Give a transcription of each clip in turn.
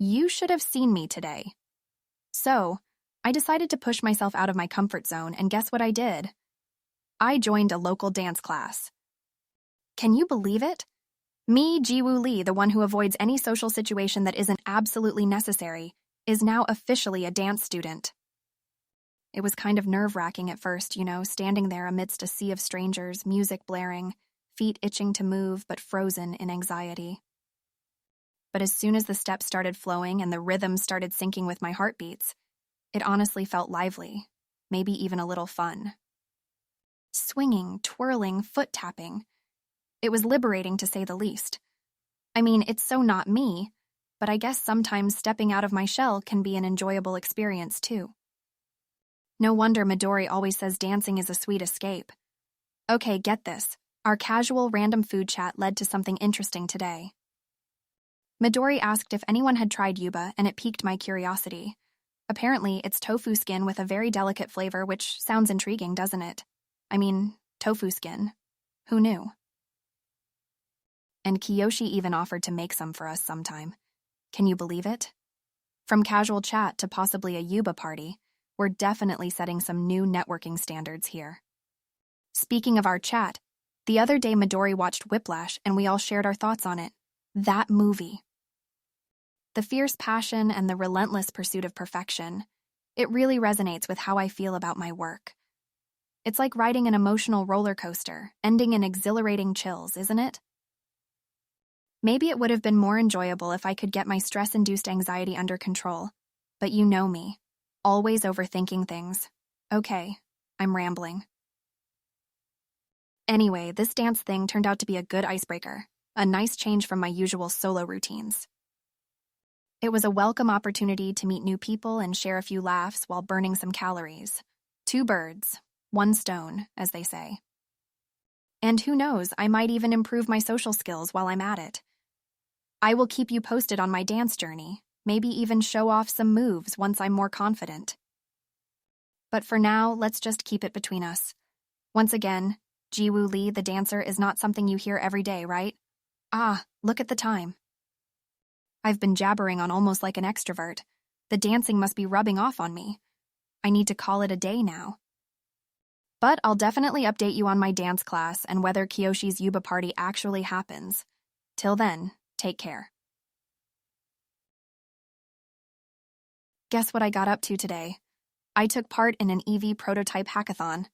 You should have seen me today. So, I decided to push myself out of my comfort zone, and guess what I did? I joined a local dance class. Can you believe it? Me, Jiwoo Lee, the one who avoids any social situation that isn't absolutely necessary, is now officially a dance student. It was kind of nerve-wracking at first, standing there amidst a sea of strangers, music blaring, feet itching to move but frozen in anxiety. But as soon as the steps started flowing and the rhythm started syncing with my heartbeats, it honestly felt lively, maybe even a little fun. Swinging, twirling, foot-tapping. It was liberating to say the least. I mean, it's so not me, but I guess sometimes stepping out of my shell can be an enjoyable experience too. No wonder Midori always says dancing is a sweet escape. Okay, get this. Our casual random food chat led to something interesting today. Midori asked if anyone had tried yuba, and it piqued my curiosity. Apparently, it's tofu skin with a very delicate flavor, which sounds intriguing, doesn't it? I mean, tofu skin. Who knew? And Kiyoshi even offered to make some for us sometime. Can you believe it? From casual chat to possibly a yuba party, we're definitely setting some new networking standards here. Speaking of our chat, the other day Midori watched Whiplash and we all shared our thoughts on it. That movie. The fierce passion and the relentless pursuit of perfection, it really resonates with how I feel about my work. It's like riding an emotional roller coaster, ending in exhilarating chills, isn't it? Maybe it would have been more enjoyable if I could get my stress-induced anxiety under control, but you know me, always overthinking things. Okay, I'm rambling. Anyway, this dance thing turned out to be a good icebreaker, a nice change from my usual solo routines. It was a welcome opportunity to meet new people and share a few laughs while burning some calories. 2 birds, 1 stone, as they say. And who knows, I might even improve my social skills while I'm at it. I will keep you posted on my dance journey, maybe even show off some moves once I'm more confident. But for now, let's just keep it between us. Once again, Jiwoo Lee, the dancer, is not something you hear every day, right? Ah, look at the time. I've been jabbering on almost like an extrovert. The dancing must be rubbing off on me. I need to call it a day now. But I'll definitely update you on my dance class and whether Kiyoshi's yuba party actually happens. Till then, take care. Guess what I got up to today? I took part in an EV prototype hackathon.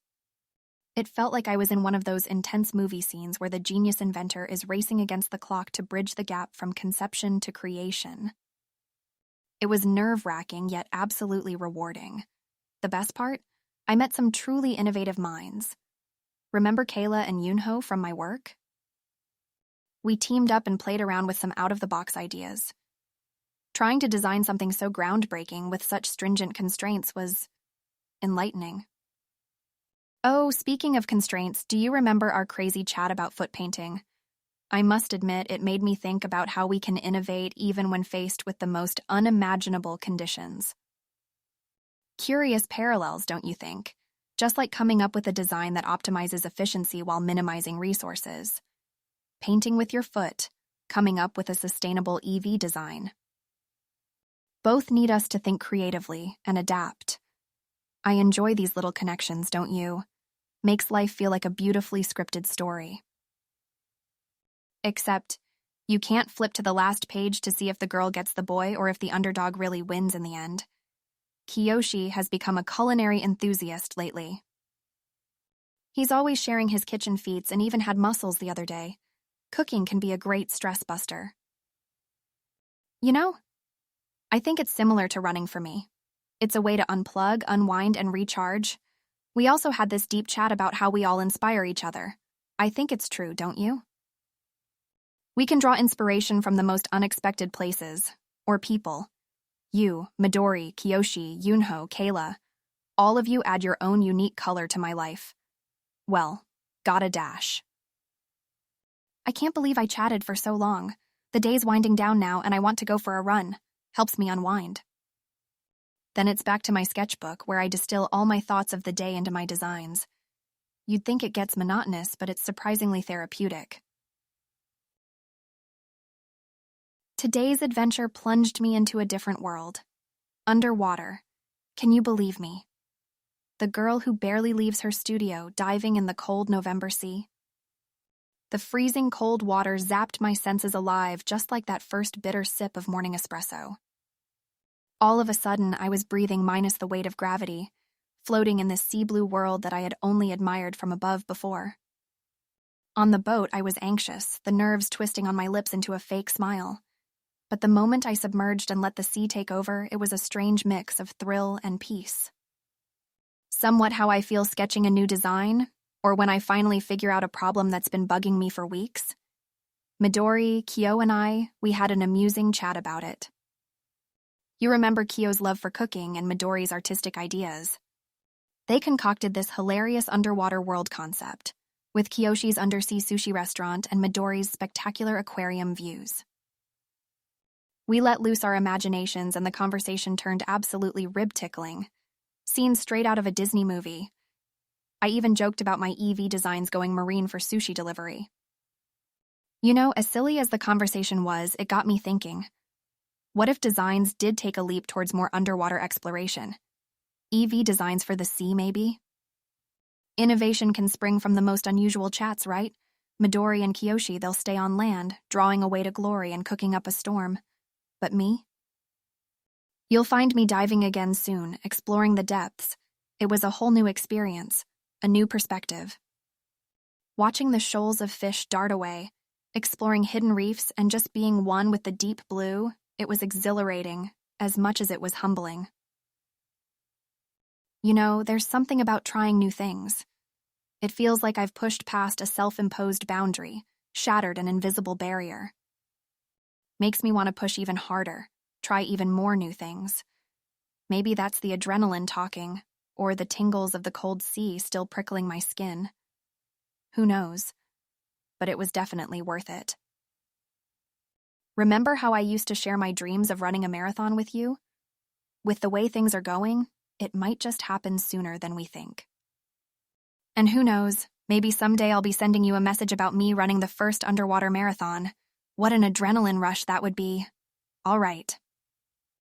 It felt like I was in one of those intense movie scenes where the genius inventor is racing against the clock to bridge the gap from conception to creation. It was nerve-wracking yet absolutely rewarding. The best part? I met some truly innovative minds. Remember Kayla and Yunho from my work? We teamed up and played around with some out-of-the-box ideas. Trying to design something so groundbreaking with such stringent constraints was enlightening. Oh, speaking of constraints, do you remember our crazy chat about foot painting? I must admit, it made me think about how we can innovate even when faced with the most unimaginable conditions. Curious parallels, don't you think? Just like coming up with a design that optimizes efficiency while minimizing resources. Painting with your foot, coming up with a sustainable EV design. Both need us to think creatively and adapt. I enjoy these little connections, don't you? Makes life feel like a beautifully scripted story. Except, you can't flip to the last page to see if the girl gets the boy or if the underdog really wins in the end. Kiyoshi has become a culinary enthusiast lately. He's always sharing his kitchen feats and even had mussels the other day. Cooking can be a great stress buster. You know, I think it's similar to running for me. It's a way to unplug, unwind, and recharge. We also had this deep chat about how we all inspire each other. I think it's true, don't you? We can draw inspiration from the most unexpected places, or people. You, Midori, Kiyoshi, Yunho, Kayla, all of you add your own unique color to my life. Well, gotta dash. I can't believe I chatted for so long. The day's winding down now and I want to go for a run. Helps me unwind. Then it's back to my sketchbook where I distill all my thoughts of the day into my designs. You'd think it gets monotonous, but it's surprisingly therapeutic. Today's adventure plunged me into a different world. Underwater. Can you believe me? The girl who barely leaves her studio diving in the cold November sea. The freezing cold water zapped my senses alive just like that first bitter sip of morning espresso. All of a sudden, I was breathing minus the weight of gravity, floating in this sea blue world that I had only admired from above before. On the boat, I was anxious, the nerves twisting on my lips into a fake smile. But the moment I submerged and let the sea take over, it was a strange mix of thrill and peace. Somewhat how I feel sketching a new design, or when I finally figure out a problem that's been bugging me for weeks. Midori, Kyo, and I, we had an amusing chat about it. You remember Kyo's love for cooking and Midori's artistic ideas. They concocted this hilarious underwater world concept, with Kyoshi's undersea sushi restaurant and Midori's spectacular aquarium views. We let loose our imaginations and the conversation turned absolutely rib-tickling, scenes straight out of a Disney movie. I even joked about my EV designs going marine for sushi delivery. You know, as silly as the conversation was, it got me thinking. What if designs did take a leap towards more underwater exploration? EV designs for the sea, maybe? Innovation can spring from the most unusual chats, right? Midori and Kyoshi, they'll stay on land, drawing away to glory and cooking up a storm. But me? You'll find me diving again soon, exploring the depths. It was a whole new experience, a new perspective. Watching the shoals of fish dart away, exploring hidden reefs, and just being one with the deep blue, it was exhilarating, as much as it was humbling. You know, there's something about trying new things. It feels like I've pushed past a self-imposed boundary, shattered an invisible barrier. Makes me want to push even harder, try even more new things. Maybe that's the adrenaline talking, or the tingles of the cold sea still prickling my skin. Who knows? But it was definitely worth it. Remember how I used to share my dreams of running a marathon with you? With the way things are going, it might just happen sooner than we think. And who knows, maybe someday I'll be sending you a message about me running the first underwater marathon. What an adrenaline rush that would be. All right,